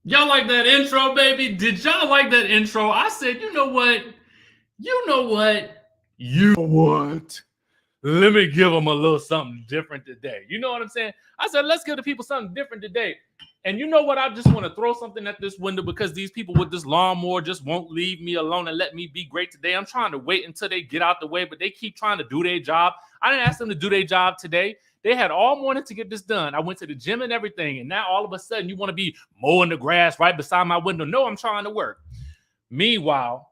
Y'all like that intro, baby? Did y'all like that intro? I said, you know what? You know what? You know what? Let me give them a little something different today. You know what I'm saying? I said, let's give the people something different today. And you know what? I just want to throw something at this window because these people with this lawnmower just won't leave me alone and let me be great today. I'm trying to wait until they get out the way, but they keep trying to do their job. I didn't ask them to do their job today. They had all morning to get this done. I went to the gym and everything. And now all of a sudden you want to be mowing the grass right beside my window. No, I'm trying to work. Meanwhile,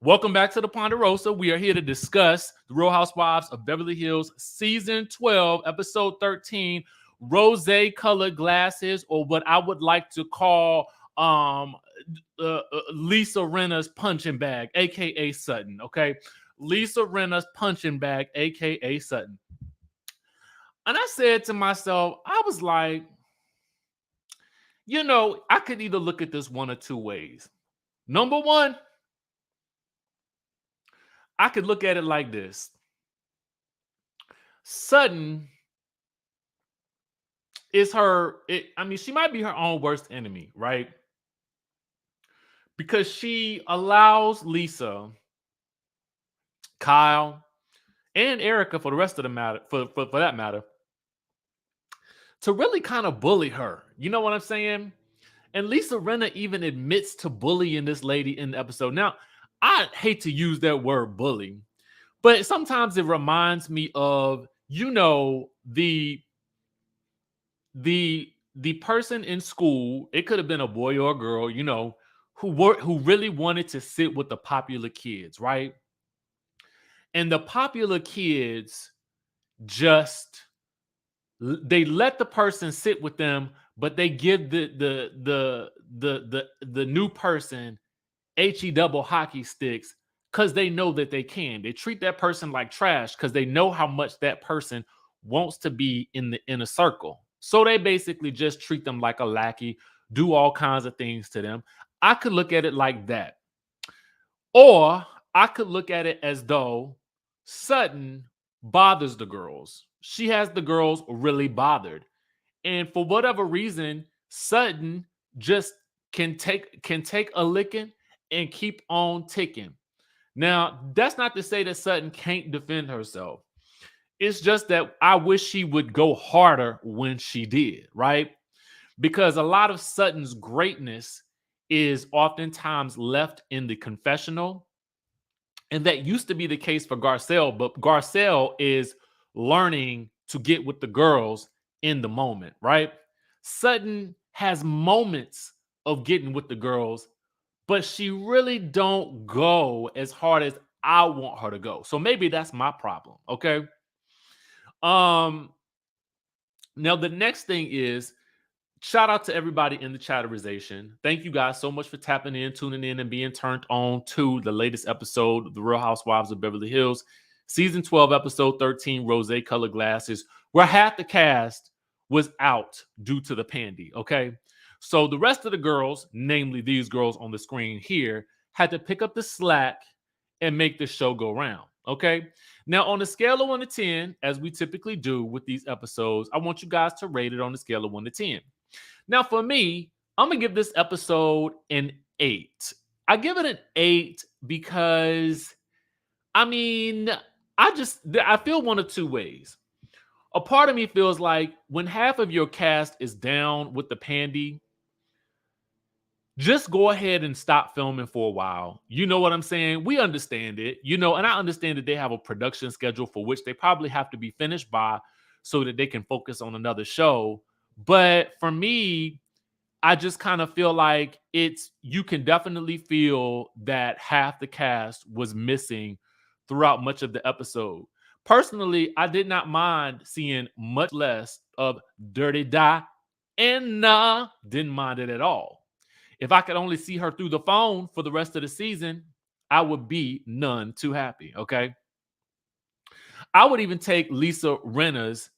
welcome back to the Ponderosa. We are here to discuss the Real Housewives of Beverly Hills, season 12, episode 13, rose colored glasses, or what I would like to call Lisa Rinna's punching bag, aka Sutton. Okay, Lisa Rinna's punching bag, aka Sutton. And I said to myself, I was like, I could either look at this one or two ways. Number one, I could look at it like this. Sutton is she might be her own worst enemy, right? Because she allows Lisa, Kyle, and Erika for the rest of the matter, for that matter, to really kind of bully her. You know what I'm saying? And Lisa Rinna even admits to bullying this lady in the episode. Now, I hate to use that word bully, but sometimes it reminds me of, the person in school. It could have been a boy or a girl, who really wanted to sit with the popular kids, right? And the popular kids just they let the person sit with them, but they give the new person he double hockey sticks because they know that they can. They treat that person like trash because they know how much that person wants to be in the inner circle. So they basically just treat them like a lackey, do all kinds of things to them. I could look at it like that. Or I could look at it as though Sutton bothers the girls. She has the girls really bothered. And for whatever reason, Sutton just can take a licking and keep on ticking. Now, that's not to say that Sutton can't defend herself. It's just that I wish she would go harder when she did, right? Because a lot of Sutton's greatness is oftentimes left in the confessional. And that used to be the case for Garcelle, but Garcelle is learning to get with the girls in the moment, right? Sutton has moments of getting with the girls, but she really don't go as hard as I want her to go. So maybe that's my problem, okay? Um Now the next thing is, shout out to everybody in the chatterization. Thank you guys so much for tapping in, tuning in, and being turned on to the latest episode of The Real Housewives of Beverly Hills, season 12, episode 13, Rose Colored Glasses, where half the cast was out due to the pandy. Okay. So the rest of the girls, namely these girls on the screen here, had to pick up the slack and make the show go round. Okay. Now, on a scale of 1 to 10, as we typically do with these episodes, I want you guys to rate it on a scale of 1 to 10. Now, for me, I'm gonna give this episode an 8. I give it an 8 because I mean, I feel one of two ways. A part of me feels like when half of your cast is down with the pandy, just go ahead and stop filming for a while. You know what I'm saying? We understand it, and I understand that they have a production schedule for which they probably have to be finished by so that they can focus on another show. But for me, I just kind of feel like you can definitely feel that half the cast was missing throughout much of the episode. Personally, I did not mind seeing much less of Dirty Di, and didn't mind it at all. If I could only see her through the phone for the rest of the season, I would be none too happy. Okay. I would even take Lisa Rinna's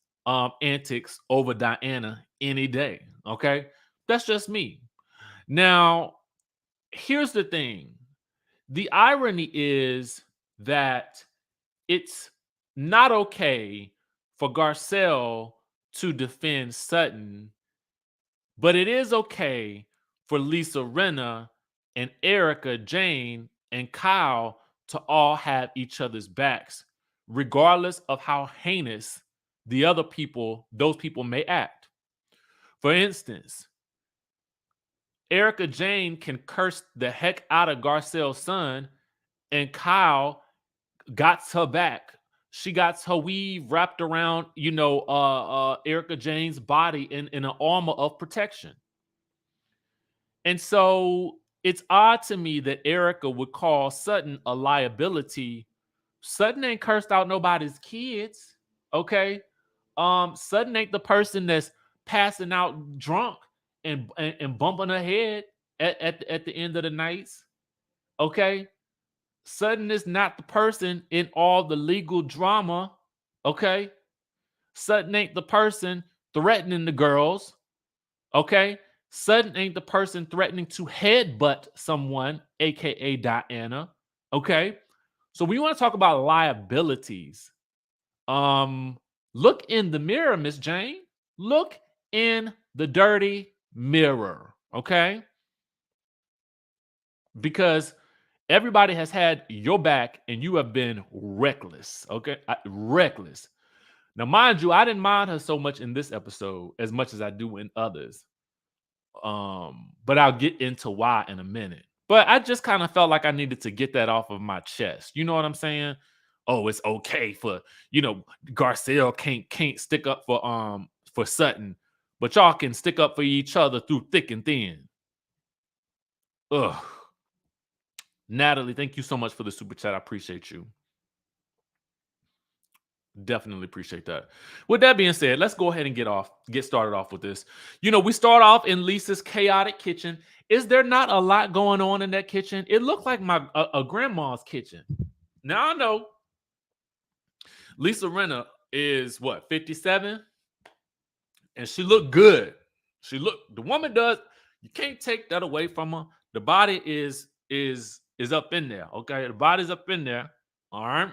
antics over Diana any day. Okay. That's just me. Now, here's the thing. The irony is that it's not okay for Garcelle to defend Sutton, but it is okay for Lisa Rinna and Erika Jane and Kyle to all have each other's backs, regardless of how heinous the other people, those people may act. For instance, Erika Jane can curse the heck out of Garcelle's son, and Kyle got her back. She got her weave wrapped around, Erika Jane's body in an armor of protection. And so it's odd to me that Erika would call Sutton a liability. Sutton ain't cursed out nobody's kids, okay? Sutton ain't the person that's passing out drunk and bumping her head at the end of the nights, okay? Sutton is not the person in all the legal drama, okay? Sutton ain't the person threatening the girls, okay? Sutton ain't the person threatening to headbutt someone, aka Diana, okay? So we want to talk about liabilities. Look in the mirror, Miss Jane. Look in the dirty mirror, okay? Because everybody has had your back and you have been reckless, okay? Reckless. Now, mind you, I didn't mind her so much in this episode as much as I do in others. But I'll get into why in a minute. But I just kind of felt like I needed to get that off of my chest. You know what I'm saying? Oh, it's okay for, Garcelle can't stick up for Sutton, but y'all can stick up for each other through thick and thin. Ugh. Natalie, thank you so much for the super chat. I appreciate you. Definitely appreciate that. With that being said, let's go ahead and get started off with this. We start off in Lisa's chaotic kitchen. Is there not a lot going on in that kitchen? It looked like a grandma's kitchen. Now I know Lisa Rinna is what, 57? And she looked good. The woman does, you can't take that away from her. The body is up in there. Okay. The body's up in there. All right.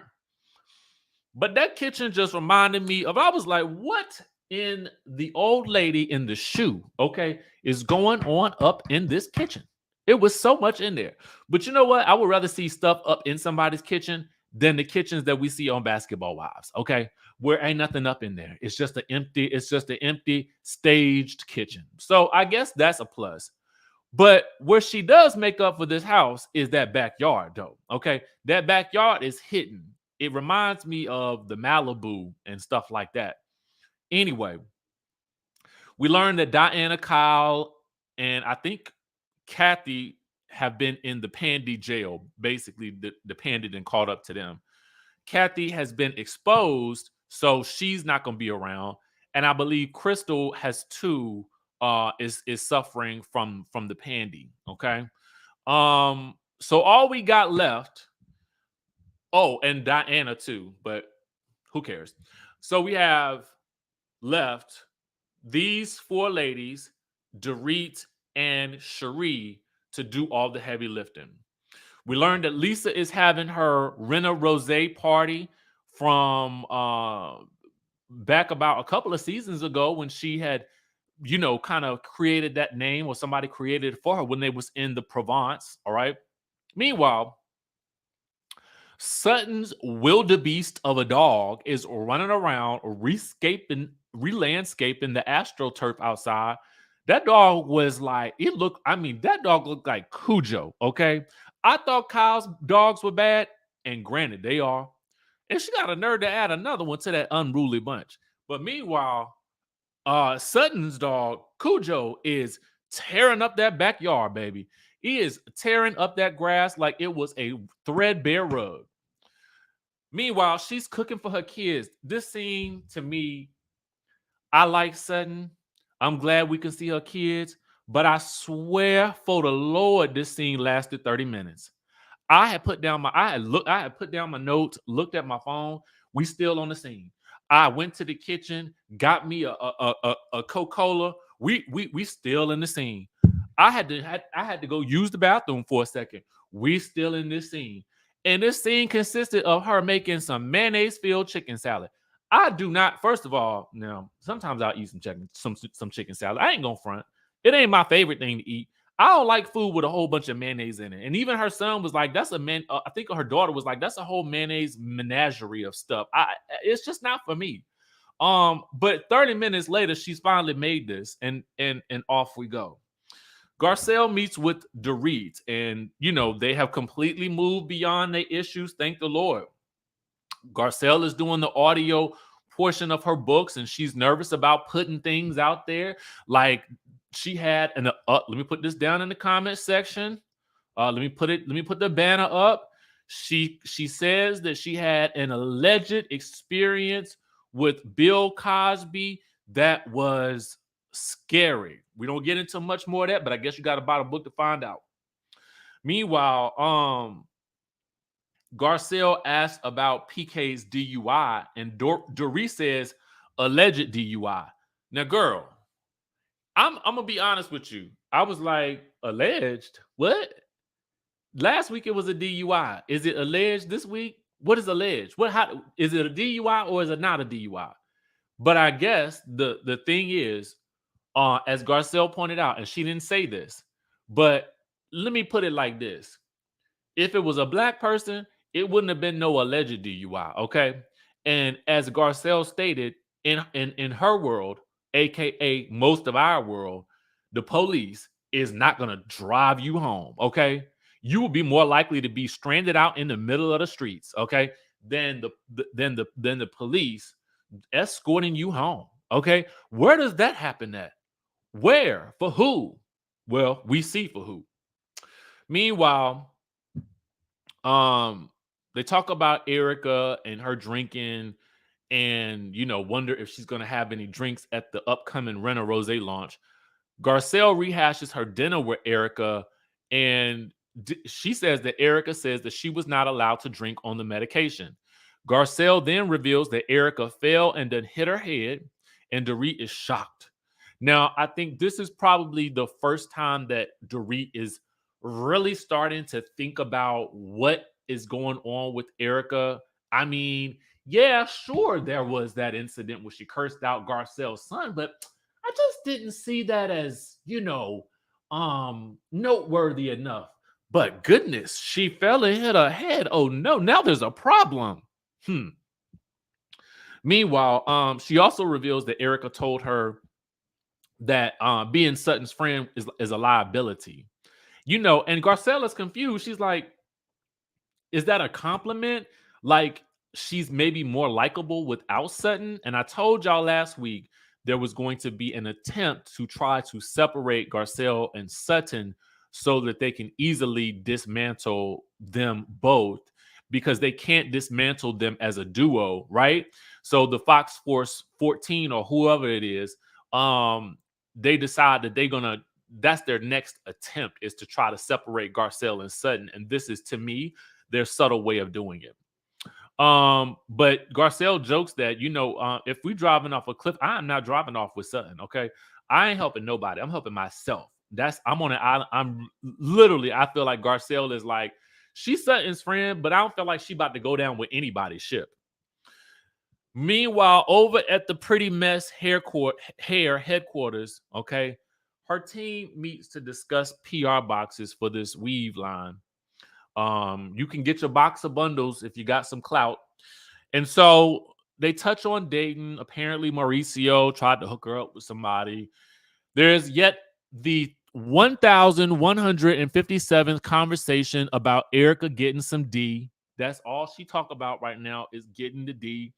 But that kitchen just reminded me of, I was like, what in the old lady in the shoe, okay, is going on up in this kitchen? It was so much in there. But you know what? I would rather see stuff up in somebody's kitchen than the kitchens that we see on Basketball Wives, okay? Where ain't nothing up in there. It's just an empty, staged kitchen. So I guess that's a plus. But where she does make up for this house is that backyard, though, okay? That backyard is hidden. It reminds me of the Malibu and stuff like that. Anyway, we learned that Diana, Kyle, and I think Kathy have been in the Pandy jail. Basically, the Pandy then caught up to them. Kathy has been exposed, so she's not going to be around. And I believe Crystal has too, is suffering from the Pandy. Okay. So all we got left. Oh, and Diana too, but who cares? So we have left these four ladies, Dorit and Cherie, to do all the heavy lifting. We learned that Lisa is having her Rinna Rosé party from back about a couple of seasons ago when she had, kind of created that name, or somebody created it for her when they was in the Provence. All right. Meanwhile, Sutton's wildebeest of a dog is running around, relandscaping the AstroTurf outside. That dog was like, that dog looked like Cujo, okay? I thought Kyle's dogs were bad, and granted, they are. And she got a nerve to add another one to that unruly bunch. But meanwhile, Sutton's dog, Cujo, is tearing up that backyard, baby. He is tearing up that grass like it was a threadbare rug. Meanwhile, she's cooking for her kids. This scene, to me, I like Sutton. I'm glad we can see her kids. But I swear for the Lord, this scene lasted 30 minutes. I had put down my notes, looked at my phone. We still on the scene. I went to the kitchen, got me a Coca-Cola. We still in the scene. I had to go use the bathroom for a second. We still in this scene. And this scene consisted of her making some mayonnaise-filled chicken salad. I do not, first of all, now, sometimes I'll eat some chicken salad. I ain't gonna front. It ain't my favorite thing to eat. I don't like food with a whole bunch of mayonnaise in it. And even her son was like, that's a man. I think her daughter was like, that's a whole mayonnaise menagerie of stuff. It's just not for me. But 30 minutes later, she's finally made this, and off we go. Garcelle meets with Dorit, and they have completely moved beyond their issues. Thank the Lord. Garcelle is doing the audio portion of her books, and she's nervous about putting things out there. Like she had let me put this down in the comment section. Let me put the banner up. She says that she had an alleged experience with Bill Cosby that was scary. We don't get into much more of that, but I guess you got to buy the book to find out. Meanwhile, Garcelle asked about PK's DUI, and Dorit says alleged DUI. Now, girl, I'm gonna be honest with you. I was like, alleged? What? Last week it was a DUI. Is it alleged this week? What is alleged? How is it a DUI or is it not a DUI? But I guess the thing is, as Garcelle pointed out, and she didn't say this, but let me put it like this. If it was a black person, it wouldn't have been no alleged DUI, okay? And as Garcelle stated, in her world, aka most of our world, the police is not gonna drive you home, okay? You will be more likely to be stranded out in the middle of the streets, okay, than the police escorting you home, okay? Where does that happen at? Where? For who? Well, we see for who. Meanwhile, they talk about Erika and her drinking and, wonder if she's going to have any drinks at the upcoming Rinna Rosé launch. Garcelle rehashes her dinner with Erika, and she says that Erika says that she was not allowed to drink on the medication. Garcelle then reveals that Erika fell and then hit her head, and Dorit is shocked. Now, I think this is probably the first time that Dorit is really starting to think about what is going on with Erika. I mean, yeah, sure, there was that incident where she cursed out Garcelle's son, but I just didn't see that as, noteworthy enough. But goodness, she fell and hit her head. Oh no, now there's a problem. Meanwhile, she also reveals that Erika told her that being Sutton's friend is a liability. And Garcelle is confused. She's like, is that a compliment? Like she's maybe more likable without Sutton? And I told y'all last week there was going to be an attempt to try to separate Garcelle and Sutton so that they can easily dismantle them both, because they can't dismantle them as a duo, right? So the Fox Force 14 or whoever it is, they decide that that's their next attempt, is to try to separate Garcelle and Sutton. And this is, to me, their subtle way of doing it. But Garcelle jokes that, if we driving off a cliff, I'm not driving off with Sutton, okay? I ain't helping nobody. I'm helping myself. I'm on an island. I'm literally, I feel like Garcelle is like, she's Sutton's friend, but I don't feel like she about to go down with anybody's ship. Meanwhile, over at the Pretty Mess hair headquarters, okay, her team meets to discuss PR boxes for this weave line. You can get your box of bundles if you got some clout. And so they touch on dating. Apparently, Mauricio tried to hook her up with somebody. There's yet the 1,157th conversation about Erika getting some D. That's all she talk about right now, is getting the D.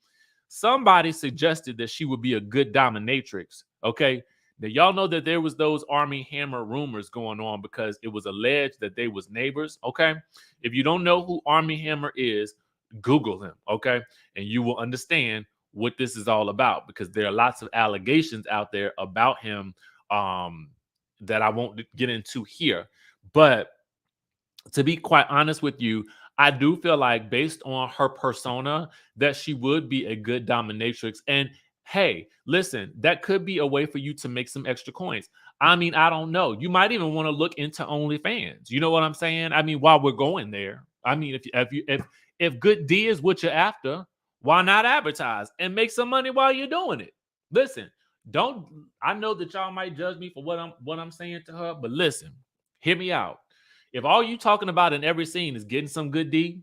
Somebody suggested that she would be a good dominatrix. Okay. Now, y'all know that there was those Army Hammer rumors going on because it was alleged that they was neighbors. Okay. If you don't know who Army Hammer is, Google him. Okay. And you will understand what this is all about, because there are lots of allegations out there about him that I won't get into here. But to be quite honest with you, I do feel like, based on her persona, that she would be a good dominatrix. And hey, listen, that could be a way for you to make some extra coins. I mean, I don't know. You might even want to look into OnlyFans. You know what I'm saying? I mean, while we're going there, I mean, if good D is what you're after, why not advertise and make some money while you're doing it? Listen, I know that y'all might judge me for what I'm saying to her, but listen, Hear me out. If all you talking about in every scene is getting some good D,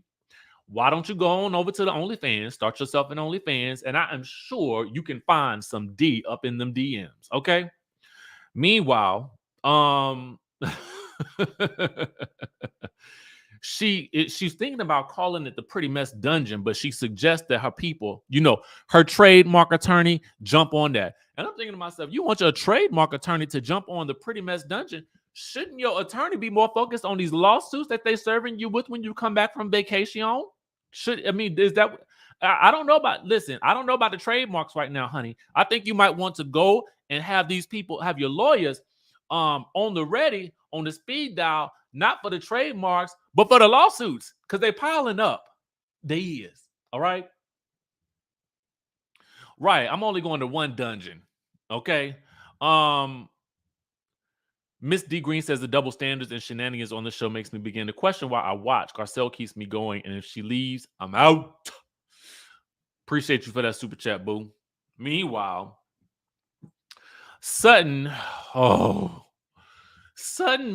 why don't you go on over to the OnlyFans, start yourself an OnlyFans, and I am sure you can find some D up in them DMs. Okay. Meanwhile, she's thinking about calling it the Pretty Mess Dungeon, but she suggests that her people, her trademark attorney, jump on that. And I'm thinking to myself, you want your trademark attorney to jump on the Pretty Mess Dungeon? Shouldn't your attorney be more focused on these lawsuits that they serving you with when you come back from vacation? Is that? I don't know about. Listen, I don't know about the trademarks right now, honey. I think you might want to go and have these people, have your lawyers, on the ready, on the speed dial, not for the trademarks, but for the lawsuits, because they're piling up. They is. All right. Right. I'm only going to one dungeon. Okay. Miss D Green says the double standards and shenanigans on the show makes me begin to question why I watch. Garcelle keeps me going, and if she leaves, I'm out. Appreciate you for that super chat, boo. Meanwhile, Sutton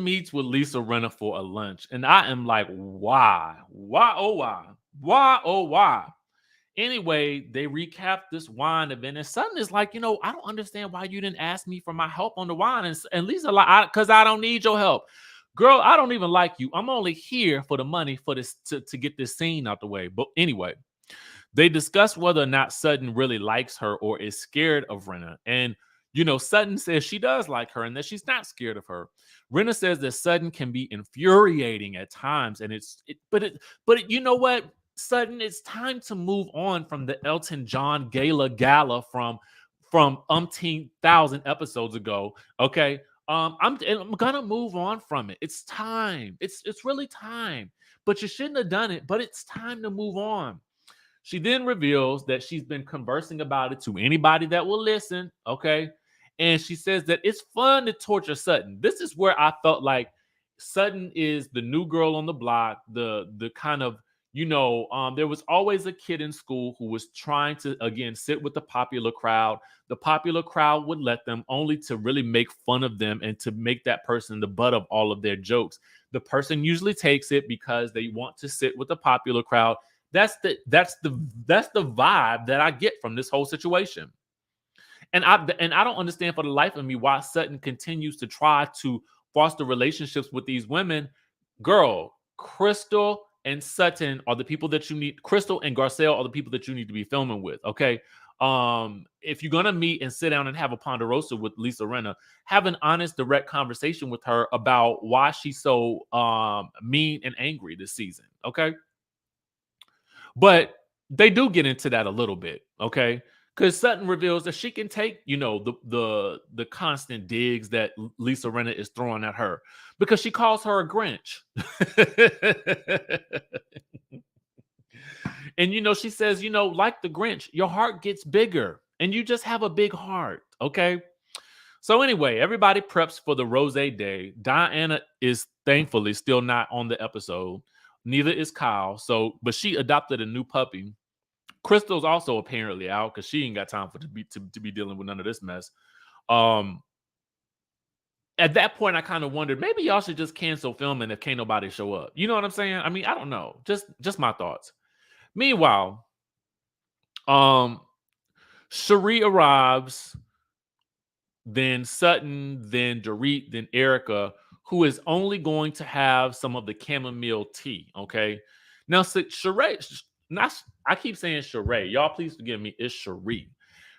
meets with Lisa Rinna for a lunch, and I am like, why? Why, oh, why? Why, oh, why? Anyway, they recap this wine event, and Sutton is like, I don't understand why you didn't ask me for my help on the wine. And Lisa, like, because I don't need your help. Girl, I don't even like you. I'm only here for the money for this to get this scene out the way. But anyway, they discuss whether or not Sutton really likes her or is scared of Rinna. And, Sutton says she does like her and that she's not scared of her. Rinna says that Sutton can be infuriating at times. And but you know what? Sutton, it's time to move on from the Elton John gala from umpteen thousand episodes ago. Okay. I'm gonna move on from it. It's time. It's really time. But you shouldn't have done it. But it's time to move on. She then reveals that she's been conversing about it to anybody that will listen, okay? And she says that it's fun to torture Sutton. This is where I felt like Sutton is the new girl on the block, the kind of, there was always a kid in school who was trying to, again, sit with the popular crowd. The popular crowd would let them, only to really make fun of them and to make that person the butt of all of their jokes. The person usually takes it because they want to sit with the popular crowd. That's the vibe that I get from this whole situation. And I don't understand for the life of me why Sutton continues to try to foster relationships with these women. Girl, Crystal and Sutton are the people that you need. Crystal and Garcelle are the people that you need to be filming with. Okay. If you're gonna meet and sit down and have a ponderosa with Lisa Rinna, have an honest, direct conversation with her about why she's so mean and angry this season. Okay. But they do get into that a little bit, okay? Because Sutton reveals that she can take, the constant digs that Lisa Rinna is throwing at her because she calls her a Grinch. And she says, like the Grinch, your heart gets bigger and you just have a big heart, okay? So anyway, everybody preps for the Rose Day. Diana is thankfully still not on the episode. Neither is Kyle. But she adopted a new puppy. Crystal's also apparently out because she ain't got time to be dealing with none of this mess. At that point, I kind of wondered, maybe y'all should just cancel filming if can't nobody show up. You know what I'm saying? I mean, I don't know. Just my thoughts. Meanwhile, Cherie arrives, then Sutton, then Dorit, then Erika, who is only going to have some of the chamomile tea. Okay. Now, Cherie, I keep saying Cherie. Y'all, please forgive me. It's Cherie.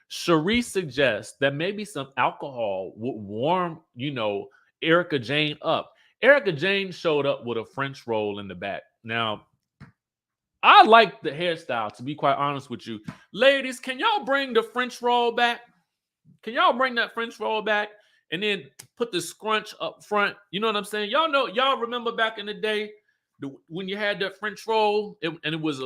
Cherie suggests that maybe some alcohol would warm, Erika Jane up. Erika Jane showed up with a French roll in the back. Now, I like the hairstyle, to be quite honest with you. Ladies, can y'all bring the French roll back? Can y'all bring that French roll back and then put the scrunch up front? You know what I'm saying? Y'all remember back in the day when you had that French roll and it was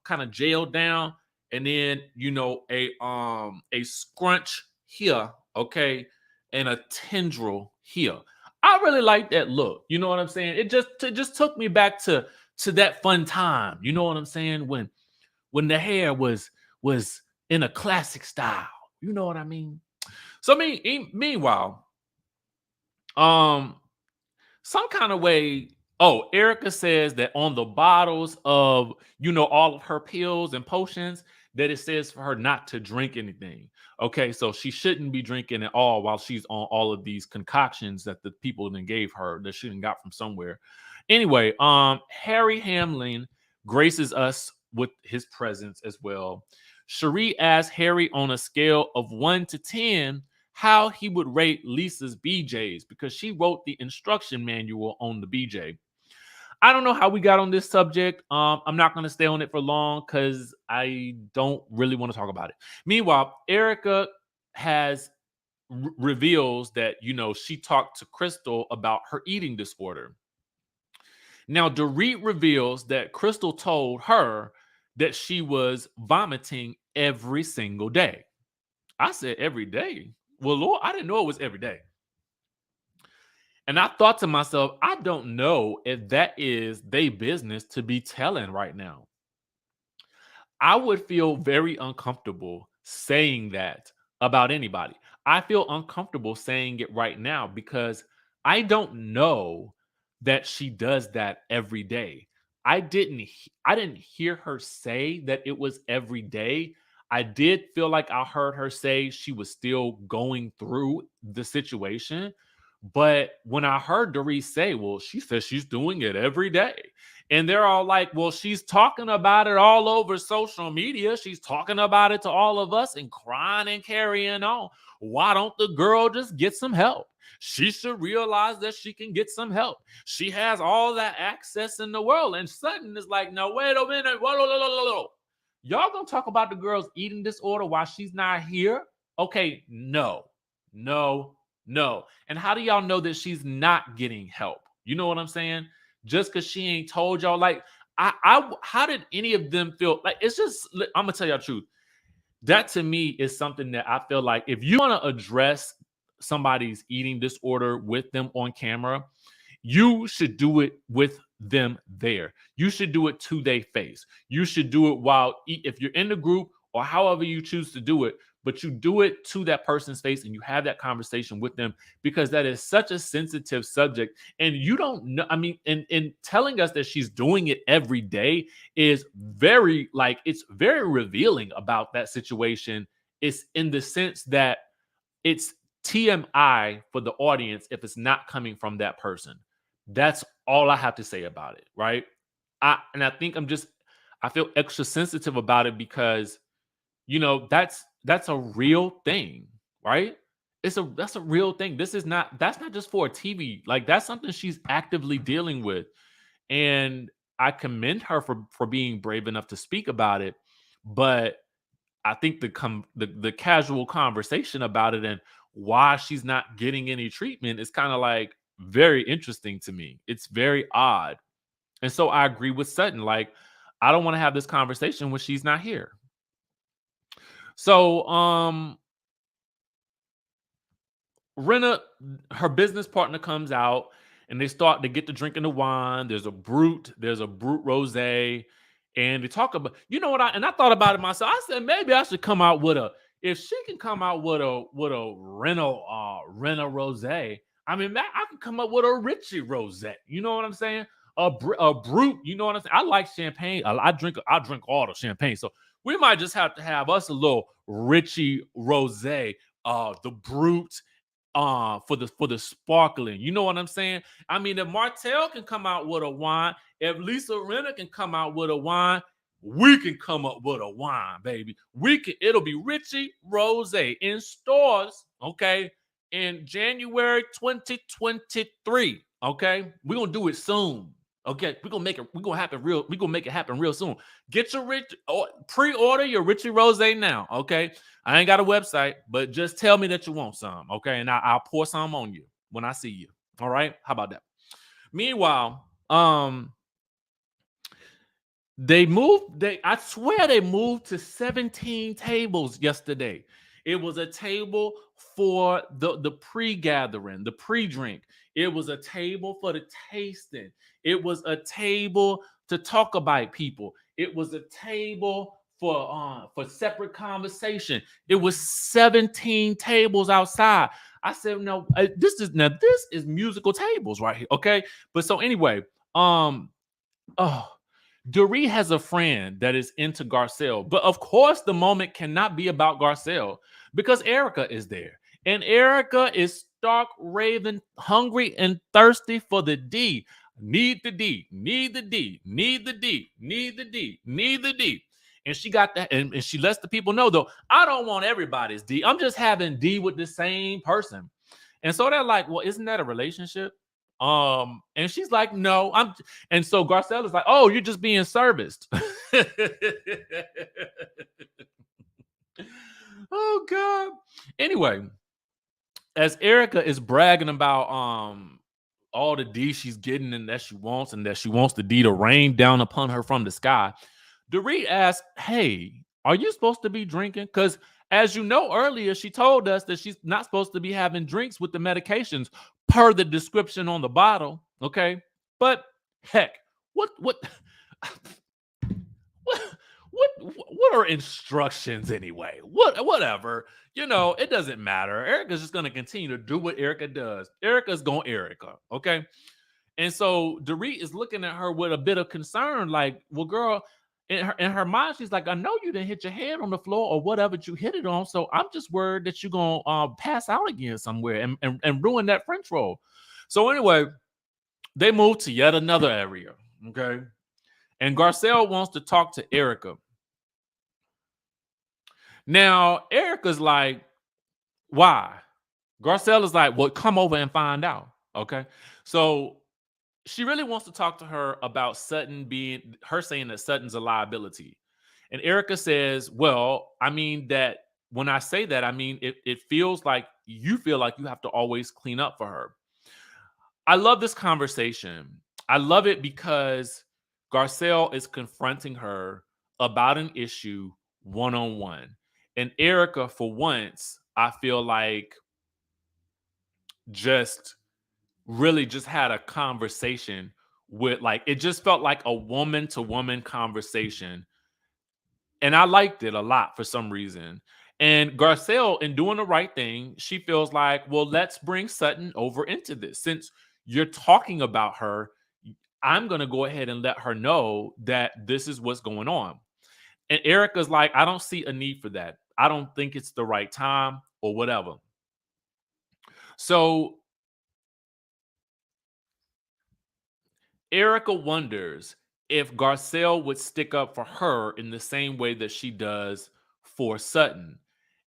kind of jailed down, and then a scrunch here, okay, and a tendril here. I really like that look. You know what I'm saying? It just took me back to that fun time. You know what I'm saying? When the hair was in a classic style. You know what I mean? So meanwhile, some kind of way. Oh, Erika says that on the bottles of, all of her pills and potions, that it says for her not to drink anything. Okay, so she shouldn't be drinking at all while she's on all of these concoctions that the people then gave her that she done got from somewhere. Anyway, Harry Hamlin graces us with his presence as well. Cherie asked Harry on a scale of 1 to 10 how he would rate Lisa's BJs because she wrote the instruction manual on the BJ. I don't know how we got on this subject. I'm not going to stay on it for long because I don't really want to talk about it. Meanwhile, Erika has reveals that she talked to Crystal about her eating disorder. Now, Dorit reveals that Crystal told her that she was vomiting every single day. I said every day. Well, Lord, I didn't know it was every day. And I thought to myself, I don't know if that is their business to be telling right now. I would feel very uncomfortable saying that about anybody. I feel uncomfortable saying it right now because I don't know that she does that every day. I didn't hear her say that it was every day. I did feel like I heard her say she was still going through the situation. But when I heard Doris say, well, she says she's doing it every day. And they're all like, well, she's talking about it all over social media. She's talking about it to all of us and crying and carrying on. Why don't the girl just get some help? She should realize that she can get some help. She has all that access in the world. And Sutton is like, no, wait a minute. Whoa, whoa, whoa, whoa, whoa. Y'all gonna talk about the girl's eating disorder while she's not here? Okay, no. And how do y'all know that she's not getting help? You know what I'm saying? Just because she ain't told y'all, like, how did any of them feel? Like, it's just, I'm gonna tell y'all the truth. That to me is something that I feel like if you want to address somebody's eating disorder with them on camera, you should do it with them there. You should do it to their face. You should do it if you're in the group or however you choose to do it, but you do it to that person's face and you have that conversation with them because that is such a sensitive subject. And you don't know, I mean, in telling us that she's doing it every day is it's very revealing about that situation. It's in the sense that it's TMI for the audience if it's not coming from that person. That's all I have to say about it, right? I think I feel extra sensitive about it because that's a real thing, right? That's a real thing. That's not just for a TV. Like that's something she's actively dealing with. And I commend her for being brave enough to speak about it. But I think the casual conversation about it and why she's not getting any treatment is kind of like very interesting to me. It's very odd. And so I agree with Sutton. Like, I don't want to have this conversation when she's not here. So, Rinna, her business partner comes out and they start to get to drinking the wine. There's a brut rosé, and they talk about, I thought about it myself. I said maybe I should come out with if she can come out with a Rinna rosé. I mean, I can come up with a Richie rosé. You know what I'm saying? A brut. You know what I'm saying? I like champagne. I drink all the champagne. So we might just have to have us a little Richie rosé. The brut for the sparkling. You know what I'm saying? I mean, if Martell can come out with a wine, if Lisa Rinna can come out with a wine, we can come up with a wine, baby. It'll be Richie Rose in stores, okay, in January 2023. Okay. We're gonna do it soon. Okay, we're gonna make it happen real soon. Get your pre-order your Richie Rose now. Okay. I ain't got a website, but just tell me that you want some. Okay. And I'll pour some on you when I see you. All right. How about that? Meanwhile, I swear they moved to 17 tables yesterday. It was a table for the pre-gathering, the pre-drink. It was a table for the tasting. It was a table to talk about people. It was a table for separate conversation. It was 17 tables outside. I said, no, this is musical tables right here. Okay. But so anyway, um, oh, Doree has a friend that is into Garcelle, but of course the moment cannot be about Garcelle because Erika is there. And Erika is stark raving, hungry and thirsty for the D. Need the D, need the D, need the D, need the D, need the D. And she got that, and she lets the people know though, I don't want everybody's D. I'm just having D with the same person. And so they're like, well, isn't that a relationship? And she's like, no, and so Garcelle is like, oh, you're just being serviced. Oh God. Anyway, as Erika is bragging about all the D she's getting and that she wants the D to rain down upon her from the sky, Doree asks, hey, are you supposed to be drinking? Because as you know earlier, she told us that she's not supposed to be having drinks with the medications per the description on the bottle. Okay. But heck, what what what are instructions anyway? Whatever. You know, it doesn't matter. Erika's just gonna continue to do what Erika does. Erika's going Erika. Okay. And so Dorit is looking at her with a bit of concern, like, well, girl, in her mind, she's like, I know you didn't hit your head on the floor or whatever you hit it on. So I'm just worried that you're gonna pass out again somewhere and ruin that French roll. So anyway, they move to yet another area. Okay. And Garcelle wants to talk to Erika. Now, Erika's like, why? Garcelle is like, well, come over and find out. Okay. So she really wants to talk to her about Sutton saying that Sutton's a liability. And Erika says, well, I mean that when I say that, I mean, it feels like you feel like you have to always clean up for her. I love this conversation. I love it because Garcelle is confronting her about an issue one-on-one. And Erika, for once, I feel like just really just had a conversation with, like, it just felt like a woman to woman conversation. And I liked it a lot for some reason. And Garcelle, in doing the right thing, she feels like, well, let's bring Sutton over into this. Since you're talking about her, I'm going to go ahead and let her know that this is what's going on. And Erika's like, I don't see a need for that. I don't think it's the right time or whatever. So Erika wonders if Garcelle would stick up for her in the same way that she does for Sutton.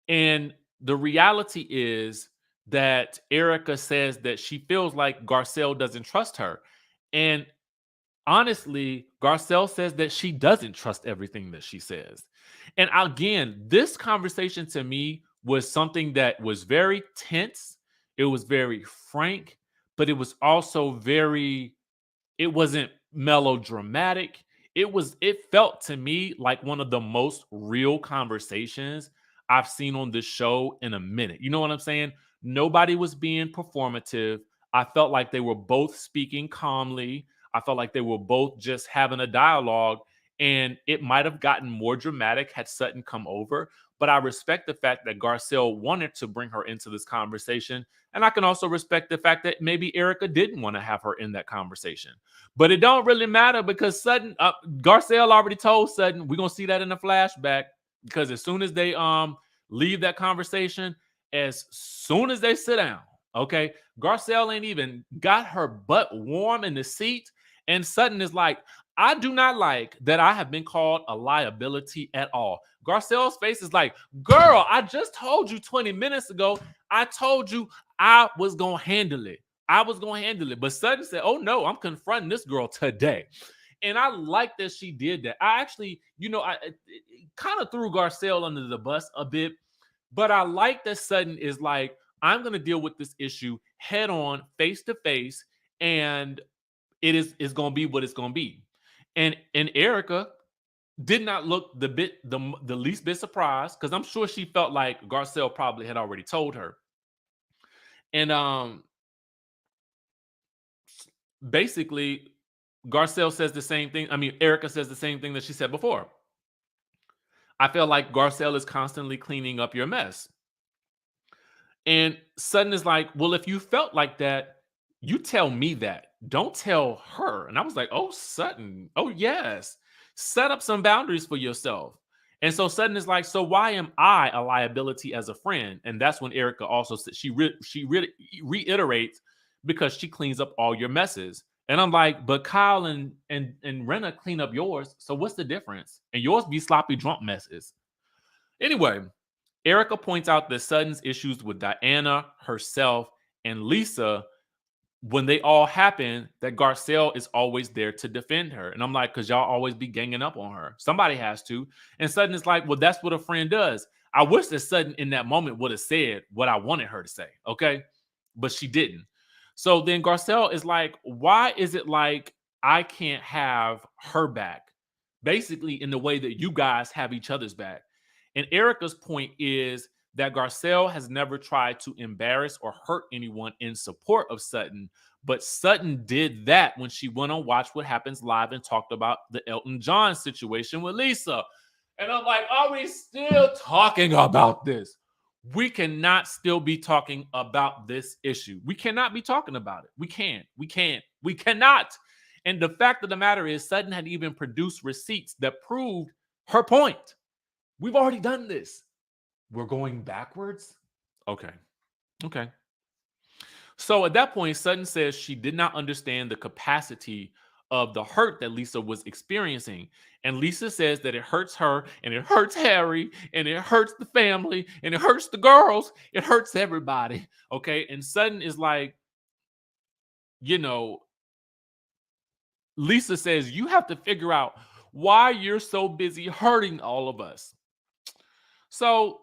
And the reality is that Erika says that she feels like Garcelle doesn't trust her. And honestly, Garcelle says that she doesn't trust everything that she says. And again, this conversation to me was something that was very tense. It was very frank, but it was also it wasn't melodramatic. It felt to me like one of the most real conversations I've seen on this show in a minute. You know what I'm saying? Nobody was being performative. I felt like they were both speaking calmly. I felt like they were both just having a dialogue, and it might have gotten more dramatic had Sutton come over. But I respect the fact that Garcelle wanted to bring her into this conversation. And I can also respect the fact that maybe Erika didn't want to have her in that conversation. But it don't really matter because Garcelle already told Sutton, we're going to see that in the flashback, because as soon as they leave that conversation, as soon as they sit down, okay, Garcelle ain't even got her butt warm in the seat. And Sutton is like, I do not like that I have been called a liability at all. Garcelle's face is like, girl, I just told you 20 minutes ago, I told you I was going to handle it. I was going to handle it. But Sutton said, oh no, I'm confronting this girl today. And I like that she did that. I actually, it kind of threw Garcelle under the bus a bit, but I like that Sutton is like, I'm going to deal with this issue head on, face to face, and it's going to be what it's going to be. And Erika did not look the least bit surprised, because I'm sure she felt like Garcelle probably had already told her. And basically, Garcelle says the same thing. I mean, Erika says the same thing that she said before. I feel like Garcelle is constantly cleaning up your mess. And Sutton is like, well, if you felt like that, you tell me that. Don't tell her. And I was like, oh, Sutton. Oh, yes. Set up some boundaries for yourself. And so Sutton is like, so why am I a liability as a friend? And that's when Erika also said reiterates because she cleans up all your messes. And I'm like, but Kyle and Rinna clean up yours. So what's the difference? And yours be sloppy drunk messes. Anyway, Erika points out that Sutton's issues with Diana, herself, and Lisa, when they all happen, that Garcelle is always there to defend her. And I'm like, because y'all always be ganging up on her. Somebody has to. And Sutton is like, well, that's what a friend does. I wish that Sutton in that moment would have said what I wanted her to say. Okay. But she didn't. So then Garcelle is like, why is it like I can't have her back? Basically, in the way that you guys have each other's back. And Erika's point is that Garcelle has never tried to embarrass or hurt anyone in support of Sutton, but Sutton did that when she went on Watch What Happens Live and talked about the Elton John situation with Lisa. And I'm like, are we still talking about this? We cannot still be talking about this issue. We cannot be talking about it. We cannot. And the fact of the matter is, Sutton had even produced receipts that proved her point. We've already done this. We're going backwards? Okay. So at that point, Sutton says she did not understand the capacity of the hurt that Lisa was experiencing. And Lisa says that it hurts her and it hurts Harry and it hurts the family and it hurts the girls. It hurts everybody. Okay. And Sutton is like, Lisa says, you have to figure out why you're so busy hurting all of us. So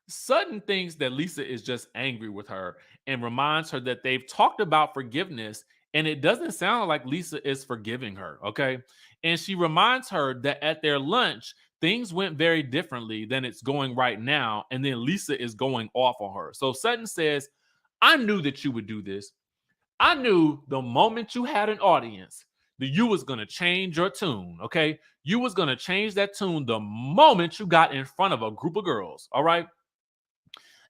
Sutton thinks that Lisa is just angry with her and reminds her that they've talked about forgiveness, and it doesn't sound like Lisa is forgiving her, okay? And she reminds her that at their lunch, things went very differently than it's going right now, and then Lisa is going off on her. So Sutton says, I knew that you would do this. I knew the moment you had an audience that you was going to change your tune, okay? You was going to change that tune the moment you got in front of a group of girls, all right?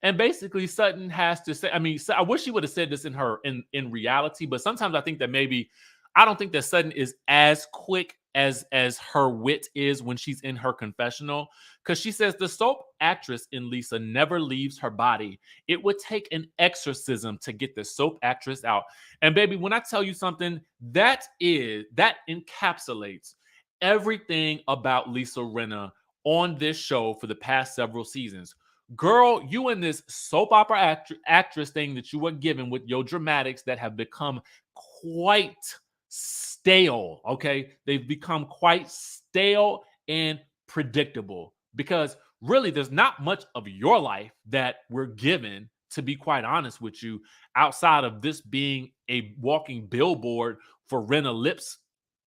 And basically Sutton has to say, I mean, I wish she would have said this in reality, but sometimes I think that maybe, I don't think that Sutton is as quick as her wit is when she's in her confessional, because she says the soap actress in Lisa never leaves her body. It would take an exorcism to get the soap actress out. And baby, when I tell you something, that encapsulates everything about Lisa Rinna on this show for the past several seasons. Girl, you in this soap opera actress thing that you were given with your dramatics that have become quite stale, okay? They've become quite stale and predictable because really there's not much of your life that we're given, to be quite honest with you, outside of this being a walking billboard for Rinna lips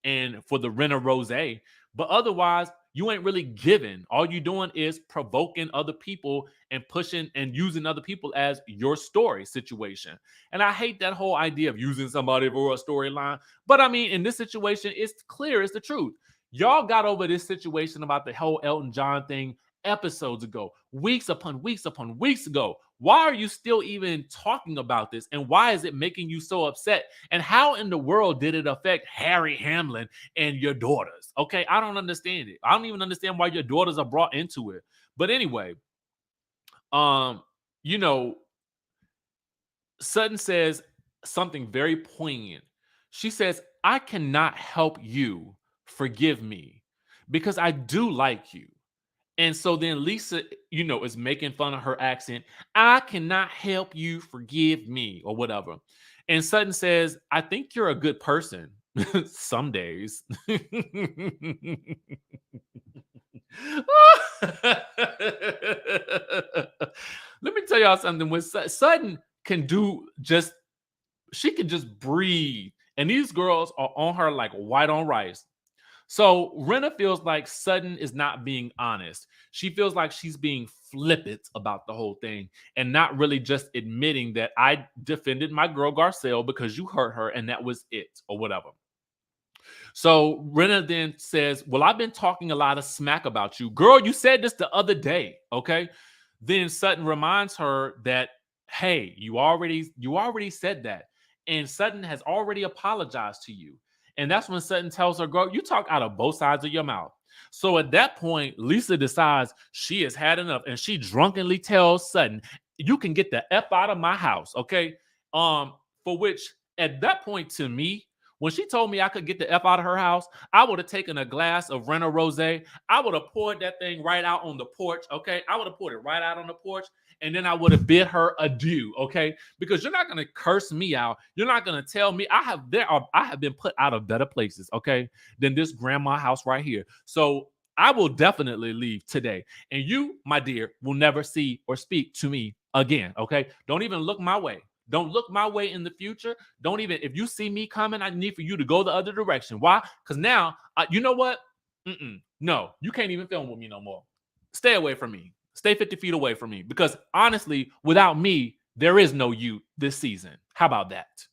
and for the Rinna Rosé. But otherwise, you ain't really given. All you doing is provoking other people and pushing and using other people as your story situation. And I hate that whole idea of using somebody for a storyline. But I mean, in this situation, it's clear, it's the truth. Y'all got over this situation about the whole Elton John thing episodes ago, weeks upon weeks ago. Why are you still even talking about this? And why is it making you so upset? And how in the world did it affect Harry Hamlin and your daughters? Okay, I don't understand it. I don't even understand why your daughters are brought into it. But anyway, Sutton says something very poignant. She says, I cannot help you forgive me because I do like you. And so then Lisa, is making fun of her accent. I cannot help you forgive me or whatever. And Sutton says, I think you're a good person. Some days. Let me tell y'all something. When Sutton can do she can just breathe. And these girls are on her like white on rice. So Rinna feels like Sutton is not being honest. She feels like she's being flippant about the whole thing and not really just admitting that I defended my girl Garcelle because you hurt her and that was it or whatever. So Rinna then says, well, I've been talking a lot of smack about you. Girl, you said this the other day, okay? Then Sutton reminds her that, hey, you already said that. And Sutton has already apologized to you. And that's when Sutton tells her, girl, you talk out of both sides of your mouth. So at that point, Lisa decides she has had enough. And she drunkenly tells Sutton, you can get the F out of my house, okay? For which at that point to me, when she told me I could get the F out of her house, I would have taken a glass of Rinna Rosé. I would have poured that thing right out on the porch, okay? I would have poured it right out on the porch, and then I would have bid her adieu, okay? Because you're not gonna curse me out. You're not gonna tell me I have been put out of better places, okay, than this grandma house right here. So I will definitely leave today. And you, my dear, will never see or speak to me again, okay? Don't even look my way. Don't look my way in the future. Don't even, if you see me coming, I need for you to go the other direction. Why? Because now, you know what? No, you can't even film with me no more. Stay away from me. Stay 50 feet away from me. Because honestly, without me, there is no you this season. How about that?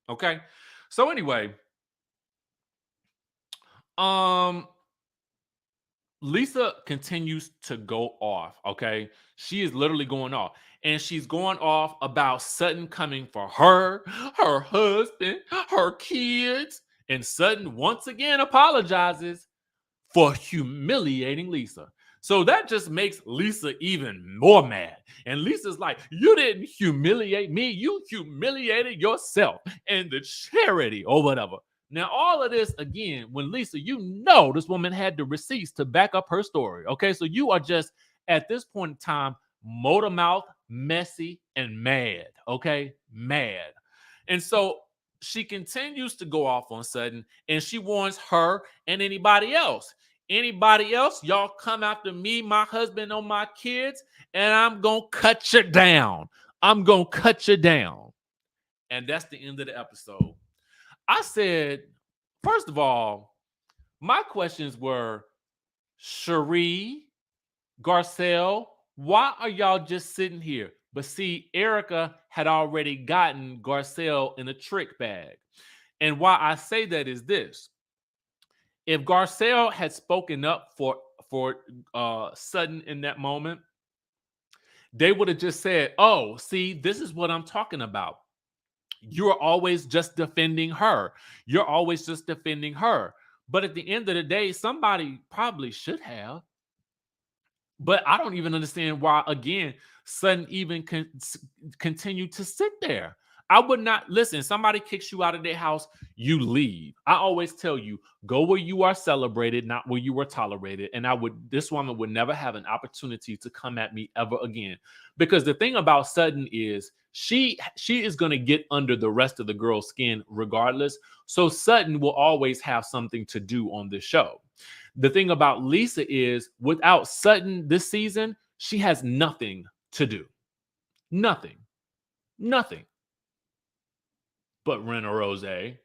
Okay. So anyway, Lisa continues to go off, okay? She is literally going off. And she's going off about Sutton coming for her, her husband, her kids. And Sutton once again apologizes for humiliating Lisa. So that just makes Lisa even more mad. And Lisa's like, you didn't humiliate me. You humiliated yourself and the charity or whatever. Now, all of this, again, when Lisa, you know this woman had the receipts to back up her story. Okay, so you are just, at this point in time, motor mouth, messy, and mad. Okay, mad. And so she continues to go off on Sutton, and she warns her and anybody else. Anybody else, y'all come after me, my husband, or my kids, and I'm going to cut you down. I'm going to cut you down. And that's the end of the episode. I said, first of all, my questions were, Cherie, Garcelle, why are y'all just sitting here? But see, Erika had already gotten Garcelle in a trick bag. And why I say that is this. If Garcelle had spoken up for Sutton in that moment, they would have just said, oh, see, this is what I'm talking about. You're always just defending her. You're always just defending her. But at the end of the day, somebody probably should have. But I don't even understand why, again, Sutton even continue to sit there. I would not listen. Somebody kicks you out of their house, you leave. I always tell you, go where you are celebrated, not where you are tolerated. And this woman would never have an opportunity to come at me ever again. Because the thing about Sutton is she is going to get under the rest of the girl's skin regardless. So Sutton will always have something to do on this show. The thing about Lisa is, without Sutton this season, she has nothing to do. Nothing. But Rinna Rosé,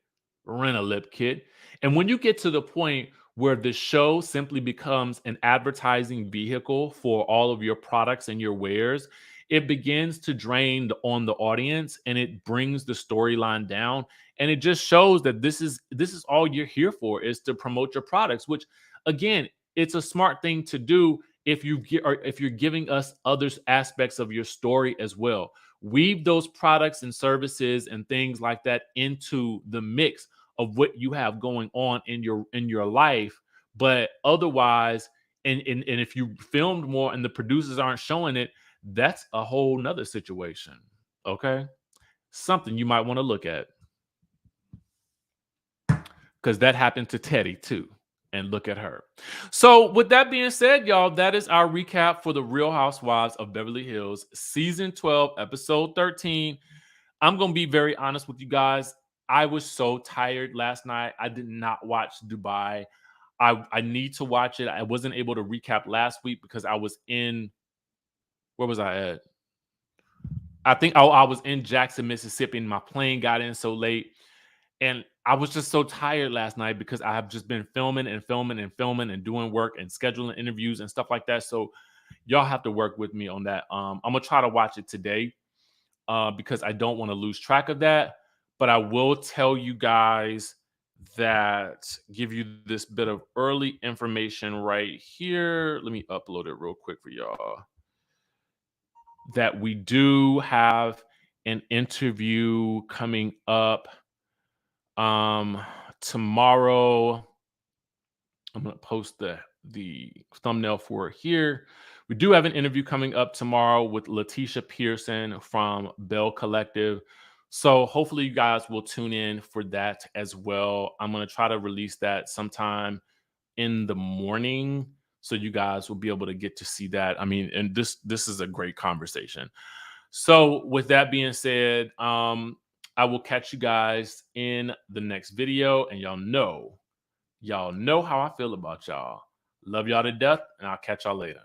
Rinna Lip Kit. And when you get to the point where the show simply becomes an advertising vehicle for all of your products and your wares, it begins to drain on the audience, and it brings the storyline down. And it just shows that this is all you're here for, is to promote your products, which, again, it's a smart thing to do if you're giving us other aspects of your story as well. Weave those products and services and things like that into the mix of what you have going on in your life. But otherwise, and if you filmed more and the producers aren't showing it, that's a whole nother situation. Okay, something you might want to look at, because that happened to Teddy too. And look at her. So with that being said, y'all, that is our recap for the Real Housewives of Beverly Hills, season 12, episode 13. I'm going to be very honest with you guys. I was so tired last night. I did not watch Dubai. I need to watch it. I wasn't able to recap last week because I was in, where was I at? I think I was in Jackson, Mississippi, and my plane got in so late. And I was just so tired last night because I have just been filming and doing work and scheduling interviews and stuff like that. So y'all have to work with me on that. I'm going to try to watch it today because I don't want to lose track of that. But I will tell you guys that give you this bit of early information right here. Let me upload it real quick for y'all. That we do have an interview coming up tomorrow. I'm going to post the thumbnail for it here. We do have an interview coming up tomorrow with Letitia Pearson from Bell Collective. So hopefully you guys will tune in for that as well. I'm going to try to release that sometime in the morning so you guys will be able to get to see that. I mean, and this is a great conversation. So with that being said, I will catch you guys in the next video, and y'all know how I feel about y'all. Love y'all to death, and I'll catch y'all later.